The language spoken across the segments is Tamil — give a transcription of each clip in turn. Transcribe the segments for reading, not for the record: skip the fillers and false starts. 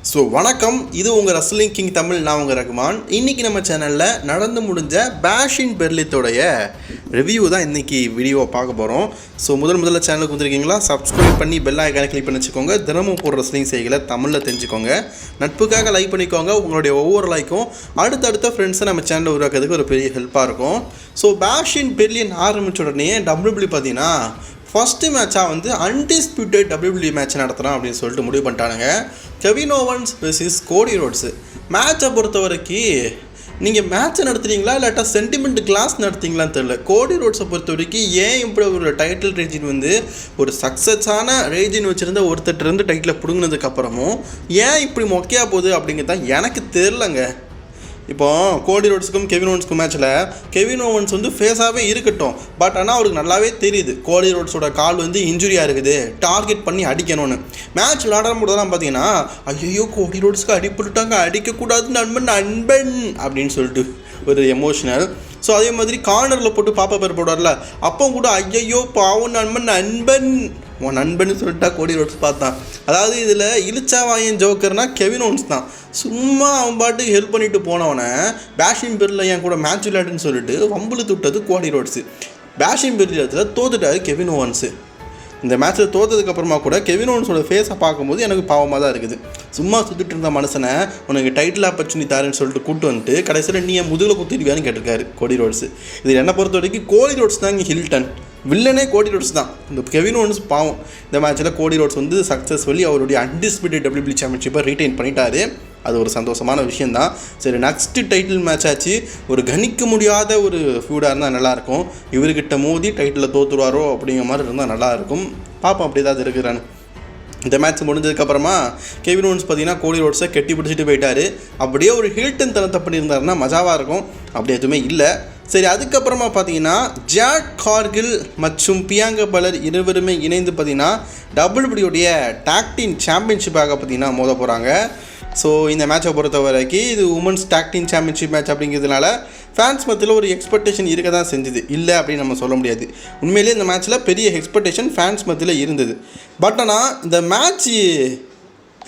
ஸோ வணக்கம், இது உங்கள் ரஸ்லிங் கிங் தமிழ். நான் உங்கள் ரகுமான். இன்றைக்கி நம்ம சேனலில் நடந்து முடிஞ்ச பேஷின் பெர்லித்தோடைய ரிவ்யூ தான் இன்றைக்கி வீடியோவை பார்க்க போகிறோம். ஸோ முதல்ல சேனலுக்கு வந்துருக்கீங்களா, சப்ஸ்கிரைப் பண்ணி பெல் ஐக்கானை கிளிக் பண்ணி வச்சுக்கோங்க. தினமும் போடுற ரஸ்லிங் செய்திகளை தமிழில் தெரிஞ்சுக்கோங்க. நட்புக்காக லைக் பண்ணிக்கோங்க. உங்களுடைய ஒவ்வொரு லைக்கும் அடுத்தடுத்த ஃப்ரெண்ட்ஸை நம்ம சேனலில் உருவாக்குறதுக்கு ஒரு பெரிய ஹெல்ப்பாக இருக்கும். ஸோ பேஷின் பெர்லின் ஆரம்பித்த உடனே WWE பார்த்தீங்கன்னா ஃபஸ்ட்டு மேட்சாக வந்து அன்டிஸ்பியூட்டட் WWE மேட்ச் நடத்துகிறோம் அப்படின்னு சொல்லிட்டு முடிவு பண்ணிட்டானுங்க. கெவின் ஓவன்ஸ் வெர்சஸ் கோடி ரோட்ஸு மேட்சை பொறுத்த வரைக்கும் நீங்கள் மேட்ச்சை நடத்துறீங்களா இல்லாட்டா சென்டிமெண்ட் கிளாஸ் நடத்துறீங்களான்னு தெரியல. கோடி ரோட்ஸை பொறுத்த வரைக்கும் ஏன் இப்படி ஒரு டைட்டில் ரேஜின் வந்து ஒரு சக்ஸஸான ரேஜின் வச்சுருந்த ஒருத்தர் டைட்டில் பிடுங்கினதுக்கப்புறமும் ஏன் இப்படி மொக்கையாக போகுது அப்படிங்கிறது தான் எனக்கு தெரிலங்க. இப்போ கோடி ரோட்ஸுக்கும் கெவின் ஓவன்ஸுக்கும் மேட்ச்சில் கெவின் ஓவன்ஸ் வந்து ஃபேஸாகவே இருக்கட்டும், பட் ஆனால் அவருக்கு நல்லாவே தெரியுது கோடி ரோட்ஸோட கால் வந்து இன்ஜுரியாக இருக்குது, டார்கெட் பண்ணி அடிக்கணும்னு. மேட்ச் விளையாடும் போதெல்லாம் பார்த்தீங்கன்னா ஐயோ கோடி ரோட்ஸுக்கு அடிப்பட்டுட்டாங்க, அடிக்கக்கூடாது நண்பன் அப்படின்னு சொல்லிட்டு ஒரு எமோஷனல். ஸோ அதே மாதிரி கார்னரில் போட்டு பாப்பா பேர் போடுவார்ல, அப்போ கூட ஐயையோ பாவம் நண்பன் உன் நண்பன் சொல்லிட்டா கோடி ரோட்ஸ் பார்த்தான். அதாவது இதில் இலிச்சாவாயன் ஜோக்கர்னா கெவின் ஓவன்ஸ் தான். சும்மா அவன் பாட்டுக்கு ஹெல்ப் பண்ணிட்டு போனவனை பேஷின் பெர்லில் என் கூட மேட்ச் விளையாடுன்னு சொல்லிட்டு வம்புல துட்டது கோடி ரோட்ஸு. பேஷின் பெர்லியில் தோத்துட்டாரு கெவின் ஓவன்ஸு. இந்த மேட்ச்சில் தோற்றதுக்கப்புறமா கூட கெவின் ஓவன்ஸோட ஃபேஸை பார்க்கும்போது எனக்கு பாவமாக தான் இருக்குது. சும்மா சுற்றிட்டு இருந்த மனுஷனை உனக்கு டைட்டில் ஆப்பர்ச்சுனிட்டி தாருன்னு சொல்லிட்டு கூப்பிட்டு வந்துட்டு கடைசியில் நீ என் முதுகில் குத்திடுவியான்னு கேட்டிருக்காரு கோடி ரோட்ஸு. இது என்னை பொறுத்த வரைக்கும் கோடி ரோட்ஸ் தான் இங்கே ஹில்டன், வில்லனே கோடி ரோட்ஸ் தான். இந்த கெவின் ஓவன்ஸ் பாவம். இந்த மேட்ச்சில் கோடி ரோட்ஸ் வந்து சக்ஸஸ்ஃபுல்லி அவருடைய அன்டிஸ்பியூட்டட் WWE சாம்பியன்ஷிப்பை ரீட்டைன் பண்ணிட்டாரு. அது ஒரு சந்தோஷமான விஷயந்தான். சரி, நெக்ஸ்ட்டு டைட்டில் மேட்ச் ஆச்சு. ஒரு கணிக்க முடியாத ஒரு ஃபியூடாக இருந்தால் நல்லாயிருக்கும். இவர்கிட்ட மோதி டைட்டிலில் தோற்றுருவாரோ அப்படிங்கிற மாதிரி இருந்தால் நல்லாயிருக்கும். பார்ப்போம் அப்படி ஏதாவது இருக்கிறான்னு. இந்த மேட்ச் முடிஞ்சதுக்கப்புறமா கெவின் ஓவன்ஸ் பார்த்தீங்கன்னா கோடி ரோட்ஸை கெட்டி பிடிச்சிட்டு போயிட்டார். அப்படியே ஒரு ஹில்டன் தனத்தை பண்ணியிருந்தாருன்னா மஜாவாக இருக்கும். அப்படி எதுவுமே இல்லை. சரி, அதுக்கப்புறமா பார்த்தீங்கன்னா ஜாட் கார்கில் மற்றும் பியாங்கா பலர் இருவருமே இணைந்து பார்த்தீங்கன்னா WWE டாக் டீம் சாம்பியன்ஷிப்பாக பார்த்தீங்கன்னா மோத போகிறாங்க. ஸோ இந்த மேட்சை பொறுத்த வரைக்கும் இது women's talk team championship match அப்படிங்கிறதுனால ஃபேன்ஸ் மத்தியில் ஒரு எக்ஸ்பெக்டேஷன் இருக்க தான் செஞ்சுது, இல்லை அப்படின்னு நம்ம சொல்ல முடியாது. உண்மையிலேயே இந்த மேட்ச்சில் பெரிய எக்ஸ்பெக்டேஷன் ஃபேன்ஸ் மத்தியில் இருந்தது. பட் ஆனால் இந்த மேட்ச்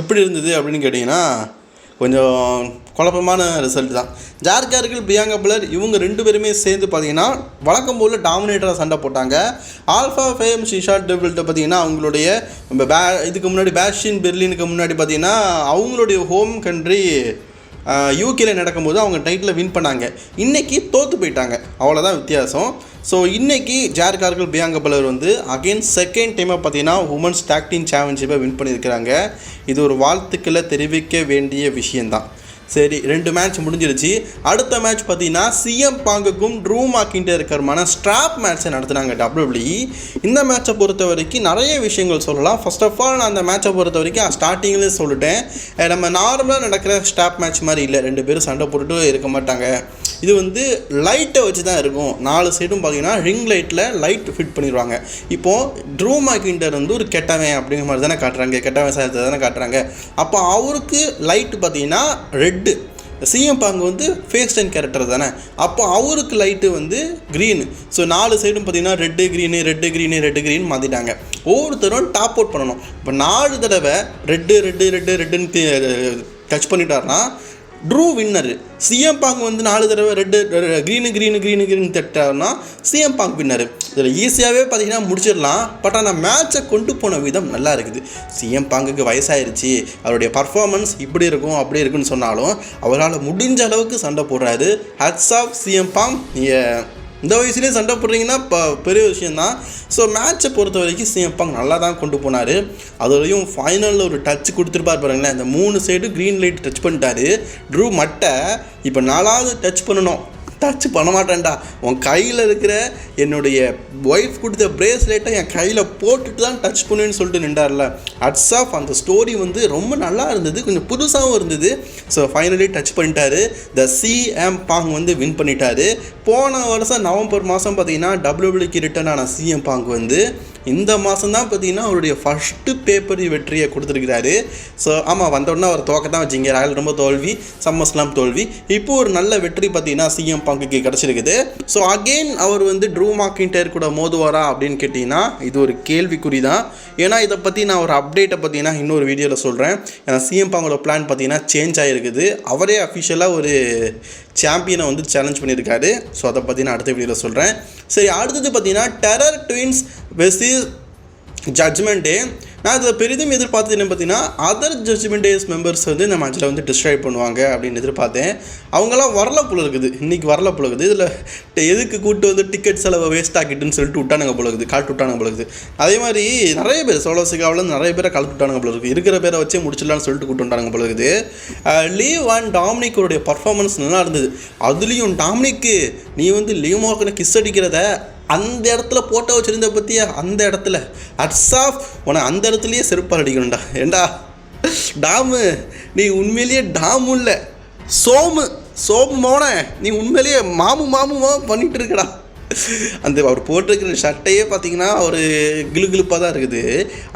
எப்படி இருந்தது அப்படின்னு கேட்டிங்கன்னா கொஞ்சம் குழப்பமான ரிசல்ட் தான். ஜாட் கார்கில் பியாங்கா பலர் இவங்க ரெண்டு பேருமே சேர்ந்து பார்த்தீங்கன்னா வழக்கம் போல் டாமினேட்டராக சண்டை போட்டாங்க. ஆல்ஃபா ஃபேம் ஷிஷாட் டெபிள்கிட்ட பார்த்தீங்கன்னா அவங்களுடைய இதுக்கு முன்னாடி பேஷின் பெர்லினுக்கு முன்னாடி பார்த்தீங்கன்னா அவங்களுடைய ஹோம் கண்ட்ரி யூகேல நடக்கும்போது அவங்க டைட்டில் வின் பண்ணாங்க. இன்றைக்கி தோற்று போயிட்டாங்க, அவ்வளோதான் வித்தியாசம். ஸோ இன்றைக்கி ஜாட் கார்கில் பியாங்கா பலர் வந்து அகெயின் செகண்ட் டைமாக பார்த்தீங்கன்னா உமன்ஸ் டாக் டீம் சாம்பியன்ஷிப்பை வின் பண்ணியிருக்கிறாங்க. இது ஒரு வாழ்த்துக்களை தெரிவிக்க வேண்டிய விஷயந்தான். சரி, 2 மேட்ச் முடிஞ்சிருச்சு. அடுத்த மேட்ச் பார்த்தீங்கன்னா சிஎம் பாங்குக்கும் ட்ரூ மேக்கின்டருக்குமான ஸ்ட்ராப் மேட்ச்சை நடத்துனாங்க WWE. இந்த மேட்சை பொறுத்த வரைக்கும் நிறைய விஷயங்கள் சொல்லலாம். ஃபர்ஸ்ட் ஆஃப் ஆல் நான் அந்த மேட்சை பொறுத்த வரைக்கும் ஸ்டார்டிங்லேயே சொல்லிட்டேன், நம்ம நார்மலாக நடக்கிற ஸ்ட்ராப் மேட்ச் மாதிரி இல்லை. 2 பேரும் சண்டை போட்டுட்டு இருக்க மாட்டாங்க. இது வந்து லைட்டை வச்சு தான் இருக்கும். 4 சைடும் பார்த்தீங்கன்னா ரிங் லைட்டில் லைட் ஃபிட் பண்ணிடுவாங்க. இப்போது ட்ரூ மேக்கின்டர் வந்து ஒரு கெட்டவன் அப்படிங்கிற மாதிரி தானே காட்டுறாங்க, கெட்டவன் சாயத்தை தானே காட்டுறாங்க. அப்போ அவருக்கு லைட்டு பார்த்தீங்கன்னா ரெட்டு, சிஎம் பாங்கு வந்து ஃபேஸ் டைன் கேரக்டர் தானே, அப்போ அவருக்கு லைட்டு வந்து க்ரீனு. ஸோ 4 சைடும் பார்த்தீங்கன்னா ரெட்டு க்ரீன் மாற்றிட்டாங்க. ஒவ்வொருத்தரும் டாப் அவுட் பண்ணணும். இப்போ 4 தடவை ரெட்டுன்னு டச் பண்ணிட்டாருன்னா ட்ரூ வின்னரு. சிஎம் பாங்கு வந்து 4 தடவை க்ரீனு தட்டாருன்னா சிஎம் பாங்க் வின்னரு. இதில் ஈஸியாகவே பார்த்தீங்கன்னா முடிச்சிடலாம். பட் ஆனால் மேட்சை கொண்டு போன விதம் நல்லா இருக்குது. சிஎம் பாங்குக்கு வயசாயிருச்சு, அவருடைய பர்ஃபார்மன்ஸ் இப்படி இருக்கும் அப்படி இருக்குன்னு சொன்னாலும் அவரால் முடிஞ்ச அளவுக்கு சண்டை போடுறாரு. Hats off CM bank. நீங்கள் இந்த வயசுலேயே சண்டை போடுறீங்கன்னா பெரிய விஷயந்தான். ஸோ மேட்சை பொறுத்த வரைக்கும் சிஎம் பாங்க் நல்லா தான் கொண்டு போனார். அதோடையும் ஃபைனலில் ஒரு டச் கொடுத்துருப்பார் பாருங்களேன். இந்த 3 சைடு க்ரீன் லைட் டச் பண்ணிட்டாரு. ட்ரூ மட்டை இப்போ 4வது டச் பண்ணணும், டச் பண்ண மாட்டேன்டா, உன் கையில் இருக்கிற என்னுடைய ஒய்ஃப் கொடுத்த பிரேஸ்லெட்டை என் கையில் போட்டுட்டு தான் டச் பண்ணுவேன்னு சொல்லிட்டு நின்றார்ல. Hats off. அந்த ஸ்டோரி வந்து ரொம்ப நல்லா இருந்தது, கொஞ்சம் புதுசாகவும் இருந்தது. ஸோ ஃபைனலி டச் பண்ணிட்டாரு. த சிஎம் பாங் வந்து வின் பண்ணிட்டாரு. போன வருஷம் நவம்பர் மாதம் பார்த்தீங்கன்னா WWEக்கு ரிட்டர்ன் ஆன சிஎம் பாங்க் வந்து இந்த மாதம் தான் பார்த்தீங்கன்னா அவருடைய ஃபஸ்ட்டு பேப்பர் வெற்றியை கொடுத்துருக்கிறாரு. ஸோ ஆமாம், வந்தோடனே அவர் தோக்க தான் வச்சிங்க. ராயல் ரொம்ப தோல்வி, சம்மர்ஸ்லாம் தோல்வி. இப்போது ஒரு நல்ல வெற்றி பார்த்தீங்கன்னா சிஎம் பங்குக்கு கிடச்சிருக்குது. ஸோ அகெயின் அவர் வந்து ட்ரூ மேக்கின்டையர் கூட மோதுவாரா அப்படின்னு கேட்டிங்கன்னா இது ஒரு கேள்விக்குறி தான். ஏன்னா இதை பற்றி நான் ஒரு அப்டேட்டை பார்த்தீங்கன்னா இன்னொரு வீடியோவில் சொல்கிறேன். ஏன்னா சிஎம் பங்கோட பிளான் பார்த்தீங்கன்னா சேஞ்ச் ஆகிருக்குது. அவரே அஃபிஷியலாக ஒரு சாம்பியனை வந்து சேலஞ்ச் பண்ணியிருக்காரு. ஸோ அதை பற்றி நான் அடுத்த வீடியோவில் சொல்கிறேன். சரி, அடுத்தது பார்த்தீங்கன்னா டெரர் ட்வின்ஸ் வெர்சஸ் ஜட்ஜ்மெண்ட் டே. நான் இதில் பெரிதும் எதிர்பார்த்தது என்ன பார்த்தீங்கன்னா அதர் ஜட்ஜ்மெண்ட் டேஸ் மெம்பர்ஸ் வந்து இந்த மேட்ச்சில் வந்து டிஸ்ட்ராய் பண்ணுவாங்க அப்படின்னு எதிர்பார்த்தேன். அவங்களாம் வரல போல இருக்குது, இன்றைக்கி வரல போல இருக்குது. இதில் எதுக்கு கூப்பிட்டு வந்து டிக்கெட் செலவை வேஸ்ட் ஆக்கிட்டுன்னு சொல்லிட்டு விட்டானுங்க போல இருக்குது, காட்டு விட்டானுங்க போல இருக்குது. அதே மாதிரி நிறைய பேர் சோலோசிக்காவில் நிறைய பேரை கலத்து விட்டானுங்க போல இருக்குது. இருக்கிற பேரை வச்சே முடிச்சிடலான்னு சொல்லிட்டு கூப்பிட்டு விட்டானுங்க போல இருக்குது. லீவ் அண்ட் டாமினிக்கோடைய பர்ஃபார்மன்ஸ் நல்லா இருந்தது. அதுலேயும் டாமினிக்கு நீ வந்து லீவ் மார்க்கனை கிஸ் அடிக்கிறத அந்த இடத்துல போட்டோ வச்சுருந்த பற்றியா, அந்த இடத்துல அட்ஸாஃப் உன அந்த இடத்துலையே செருப்பால் அடிக்கணும்டா. ஏண்டா டாமு, நீ உண்மையிலேயே டாமு இல்லை சோமு மோன, நீ உண்மையிலேயே மாமு பண்ணிகிட்டு இருக்கடா. அந்த அவர் போட்டிருக்கிற ஷர்ட்டையே பார்த்தீங்கன்னா ஒரு கிளுகிளுப்பாக தான் இருக்குது.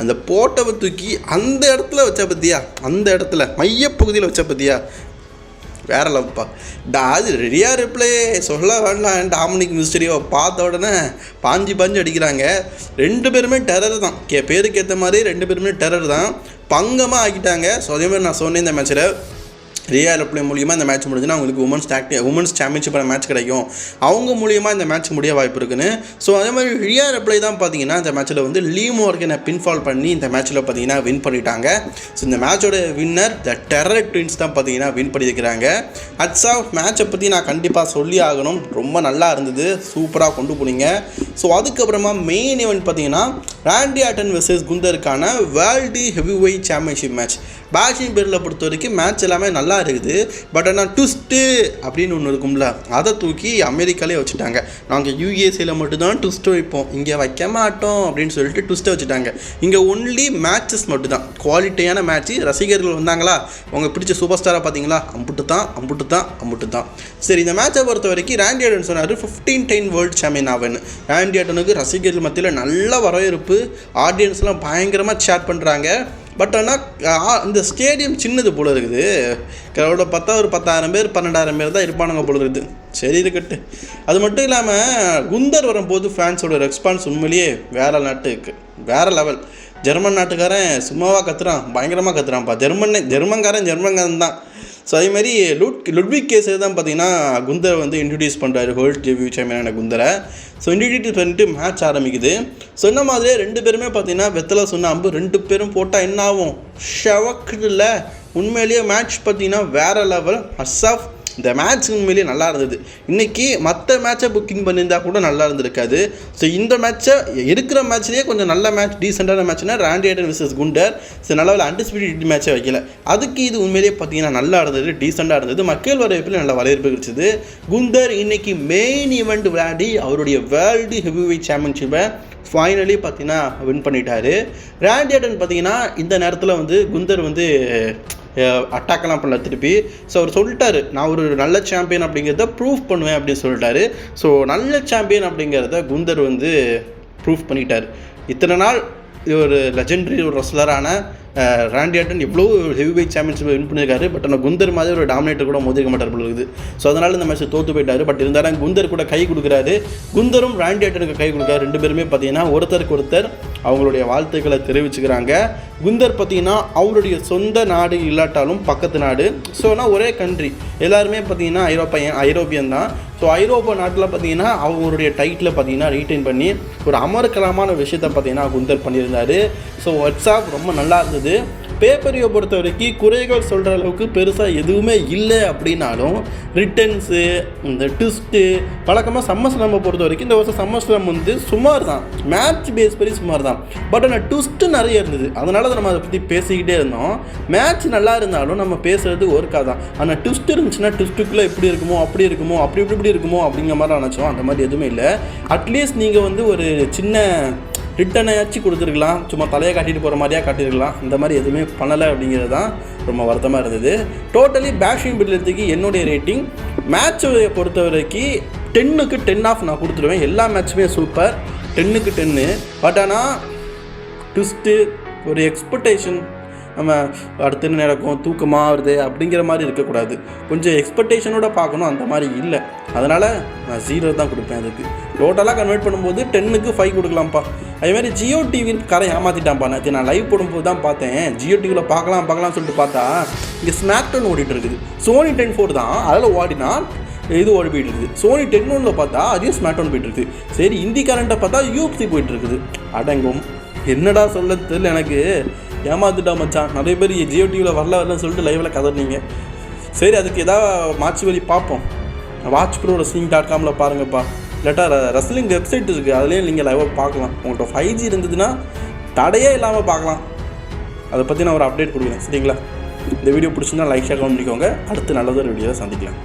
அந்த போட்டோவை தூக்கி அந்த இடத்துல வச்சா பற்றியா, அந்த இடத்துல மையப்பகுதியில் வச்சா பற்றியா, வேற லவ்ப்பா. அது ரெடியாக ரிப்ளை சொல்ல வேண்டாம். டாமினிக் மிஸ்டரியோ பார்த்த உடனே பாஞ்சு அடிக்கிறாங்க. ரெண்டு பேருமே டெரர் தான், பேருக்கு ஏற்ற மாதிரி ரெண்டு பேருமே டெரர் தான், பங்கமாக ஆக்கிட்டாங்க. ஸோ அதே மாதிரி நான் சொன்னேன், இந்த மேட்ச்சில் ரியா ரிப்ளை மூலியமாக இந்த மேட்ச் முடிஞ்சுன்னா அவங்களுக்கு உமன்ஸ் சாம்பியன்ஷிப்பான மேட்ச் கிடைக்கும். அவங்க மூலியமாக இந்த மேட்ச் முடிய வாய்ப்பு இருக்குன்னு. ஸோ அதே மாதிரி ரியா ரிப்ளை தான் பார்த்தீங்கன்னா இந்த மேட்ச்சில் வந்து லீவ் மார்க்கனை பின்ஃபால் பண்ணி இந்த மேட்ச்சில் பார்த்தீங்கன்னா வின் பண்ணிட்டாங்க. ஸோ இந்த மேட்சோட வின்னர் த டெரர் ட்வின்ஸ் தான் பார்த்தீங்கன்னா வின் பண்ணியிருக்கிறாங்க. அட்ஸா மேட்சை பற்றி நான் கண்டிப்பாக சொல்லி ஆகணும். ரொம்ப நல்லா இருந்தது, சூப்பராக கொண்டு போனீங்க. ஸோ அதுக்கப்புறமா மெயின் ஈவெண்ட் பார்த்தீங்கன்னா ராண்டி ஆர்டன் வெர்சஸ் குந்தருக்கான world heavyweight championship match. Bash in பேரில் பொறுத்த வரைக்கும் மேட்ச் எல்லாமே நல்லா இருக்குது. பட் ஆனால் ட்விஸ்ட்டு அப்படின்னு ஒன்று இருக்கும்ல, அதை தூக்கி அமெரிக்காலே வச்சுட்டாங்க. நாங்கள் யூஎஸ்ஏல மட்டும்தான் ட்விஸ்ட்டு வைப்போம், இங்கே வைக்க மாட்டோம் அப்படின்னு சொல்லிட்டு ட்விஸ்ட்டை வச்சுட்டாங்க. இங்கே ஒன்லி மேட்சஸ் மட்டும்தான், குவாலிட்டியான மேட்ச்சு. ரசிகர்கள் வந்தாங்களா, அவங்க பிடிச்ச சூப்பர் ஸ்டாராக பார்த்தீங்களா, அம்புட்டு தான். சரி, இந்த மேட்சை பொறுத்த வரைக்கும் ராண்டி ஆர்டன் சொன்னார் 15 டைம் வேர்ல்டு சாம்பியன் ஆவேன்னு. ராண்டி ஆர்டனுக்கு ரசிகர்கள் மத்தியில் நல்ல வரவேற்பு, ஆடியன்ஸ்லாம் பயங்கரமாக சேட் பண்ணுறாங்க. பட் ஆனால் இந்த ஸ்டேடியம் சின்னது போல் இருக்குது. கிரௌட பார்த்தா ஒரு 10,000 பேர் 12,000 பேர் தான் இருப்பானுங்க போல இருக்குது. சரி இருக்கட்டு. அது மட்டும் இல்லாமல் குந்தர் வரும்போது ஃபேன்ஸோட ரெஸ்பான்ஸ் உண்மையிலேயே வேறு லெவல். ஜெர்மன் நாட்டுக்காரன் சும்மாவாக கத்துறான், பயங்கரமாக கத்துறான்ப்பா. ஜெர்மன்காரன் தான். ஸோ அதேமாதிரி லுட்விக் கேஸை தான் பார்த்தீங்கன்னா குந்தர் வந்து இன்ட்ரடியூஸ் பண்ணுறாரு, வேர்ல்டு ரிவ்யூ சாம்பியனான குந்தரை. ஸோ இன்ட்ரடியூஸ் பண்ணிட்டு மேட்ச் ஆரம்பிக்குது. சொன்ன மாதிரியே ரெண்டு பேருமே பார்த்தீங்கன்னா வெத்தலை சொன்ன அம்பு, ரெண்டு பேரும் போட்டால் என்ன ஆகும், ஷவக்குல. உண்மையிலேயே மேட்ச் பார்த்தீங்கன்னா வேறு லெவல். அஸ்ஸாஃப் இந்த மேட்ச் உண்மையிலேயே நல்லா இருந்தது. இன்றைக்கி மற்ற மேட்சை புக்கிங் பண்ணியிருந்தால் கூட நல்லா இருந்திருக்காது. ஸோ இந்த மேட்சை இருக்கிற மேட்ச்லேயே கொஞ்சம் நல்ல மேட்ச், டீசெண்டான மேட்ச்னா ராண்டி ஆர்டன் வெர்சஸ் குண்டர். ஸோ நல்ல அன்டிசிபேட்டட் மேட்சை வைக்கல. அதுக்கு இது உண்மையிலேயே பார்த்தீங்கன்னா நல்லா இருந்தது, டீசெண்டாக இருந்தது. மக்கள் வரவேற்பில் நல்ல வரவேற்பு கிடைச்சது. குந்தர் இன்றைக்கி மெயின் ஈவெண்ட் விளையாடி அவருடைய வேர்ல்டு ஹெவிவெயிட் சாம்பியன்ஷிப்பை ஃபைனலி பார்த்தீங்கன்னா வின் பண்ணிட்டார். ராண்டி ஆர்டன் பார்த்தீங்கன்னா இந்த நேரத்தில் வந்து குந்தர் வந்து அட்டாக்கெல்லாம் பண்ணல திருப்பி. ஸோ அவர் சொல்லிட்டாரு, நான் ஒரு நல்ல சாம்பியன் அப்படிங்கிறத ப்ரூஃப் பண்ணுவேன் அப்படின்னு சொல்லிட்டாரு. ஸோ நல்ல சாம்பியன் அப்படிங்கிறத குந்தர் வந்து ப்ரூஃப் பண்ணிட்டார். இத்தனை நாள் ஒரு லெஜெண்டரி ஒரு ரெஸ்லரான ராண்டி ஆர்டன் எவ்வளோ ஹெவிவெயிட் சாம்பியன்ஷிப் வின் பண்ணியிருக்காரு. பட் ஆனால் குந்தர் மாதிரி ஒரு டாமினேட்டர் கூட மோதிக்க மாட்டார் போல இருக்குது. ஸோ அதனால் இந்த மேட்ச் தோற்று போயிட்டார். பட் இருந்தாலும் குந்தர் கூட கை கொடுக்குறாரு, குந்தரும் ராண்டி ஆர்டனுக்கு கை கொடுக்குறாரு. ரெண்டு பேருமே பார்த்தீங்கன்னா ஒருத்தருக்கு ஒருத்தர் அவங்களுடைய வாழ்த்துக்களை தெரிவிச்சுக்கிறாங்க. குந்தர் பார்த்தீங்கன்னா அவருடைய சொந்த நாடு இல்லாட்டாலும் பக்கத்து நாடு. ஸோ ஆனால் ஒரே கண்ட்ரி, எல்லாருமே பார்த்தீங்கன்னா ஐரோப்பியன் தான். ஸோ ஐரோப்பா நாட்டில் பார்த்தீங்கன்னா அவங்களுடைய டைட்டில் பார்த்தீங்கன்னா ரீட்டைன் பண்ணி ஒரு அமர்க்கலமான விஷயத்தை பார்த்தீங்கன்னா குந்தர் பண்ணியிருந்தார். ஸோ வாட்ஸ்அப் ரொம்ப நல்லா இருந்தது. பேப்பரியை பொறுத்த வரைக்கும் குறைகள் சொல்கிற அளவுக்கு பெருசாக எதுவுமே இல்லை அப்படின்னாலும் ரிட்டர்ன்ஸு, இந்த ட்விஸ்ட்டு, வழக்கமாக சம்மர்ஸ்லாமை பொறுத்த வரைக்கும் இந்த வருஷம் சம்மர்ஸ்லாம் வந்து சுமார் தான், மேட்ச் பேஸ் பண்ணி சுமார் தான். பட் ஆனால் ட்விஸ்ட்டு நிறைய இருந்தது. அதனால தான் நம்ம அதை பற்றி பேசிக்கிட்டே இருந்தோம். மேட்ச் நல்லா இருந்தாலும் நம்ம பேசுகிறது ஒர்க்காக தான். ஆனால் ட்விஸ்ட் இருந்துச்சுன்னா ட்விஸ்ட்டுக்குள்ளே இப்படி இருக்குமோ அப்படி இப்படி இருக்குமோ அப்படிங்கிற மாதிரி நினச்சோம். அந்த மாதிரி எதுவுமே இல்லை. அட்லீஸ்ட் நீங்கள் வந்து ஒரு சின்ன ரிட்டனையாச்சும் கொடுத்துருக்கலாம், சும்மா தலையை காட்டிட்டு போகிற மாதிரியாக காட்டியிருக்கலாம். இந்த மாதிரி எதுவுமே பண்ணலை அப்படிங்கிறது தான் ரொம்ப வருத்தமாக இருந்தது. டோட்டலி பேஷிங் பில்லுக்கு என்னுடைய ரேட்டிங் மேட்சை பொறுத்த வரைக்கும் 10க்கு 10 ஆஃப் நான் கொடுத்துருவேன். எல்லா மேட்சுமே சூப்பர். 10க்கு 10. பட் ஆனால் ட்விஸ்ட்டு, ஒரு எக்ஸ்பெக்டேஷன், நம்ம அடுத்து என்ன நடக்கும், தூக்கமாக வருது அப்படிங்கிற மாதிரி இருக்கக்கூடாது. கொஞ்சம் எக்ஸ்பெக்டேஷனோட பார்க்கணும், அந்த மாதிரி இல்லை. அதனால் நான் 0 தான் கொடுப்பேன். அதுக்கு டோட்டலாக கன்வெர்ட் பண்ணும்போது 10க்கு 5 கொடுக்கலாம்ப்பா. அதேமாதிரி ஜியோ டிவியில் கரை ஏமாற்றிட்டான்ப்பா. நேற்று நான் லைவ் போடும்போது தான் பார்த்தேன். ஜியோ டிவியில் பார்க்கலாம்னு சொல்லிட்டு பார்த்தா இங்கே ஸ்மாக்டவுன் ஓடிட்டு இருக்குது. சோனி 10-4 தான் அதில் ஓடினா இது ஓடி போயிட்டு இருக்குது. சோனி 10-1 பார்த்தா அதையும் ஸ்மாக்டவுன் போயிட்டு இருக்குது. சரி, இந்தி கரண்ட்டை பார்த்தா UFC போயிட்டு இருக்குது. அடங்கும், என்னடா சொல்ல தெரியல எனக்கு. ஏமாத்துட்டா மச்சான். நிறைய பேர் ஜியோ டிவியில் வரலன்னு சொல்லிட்டு லைவில் கதறினீங்க. சரி, அதுக்கு ஏதாவது மாற்றி வழி பார்ப்போம். watchprowrestling.com பாருங்கப்பா. இல்லாட்டா ரெஸ்லிங் வெப்சைட் இருக்குது, அதுலேயும் நீங்கள் லைவாக பார்க்கலாம். உங்கள்கிட்ட 5G இருந்ததுன்னா தடையே இல்லாமல் பார்க்கலாம். அதை பற்றி நான் ஒரு அப்டேட் கொடுக்குறேன். சரிங்களா? இந்த வீடியோ பிடிச்சிருந்தா லைக் ஷேர் பண்ணிக்கோங்க. அடுத்து நல்லதொரு வீடியோவை சந்திக்கலாம்.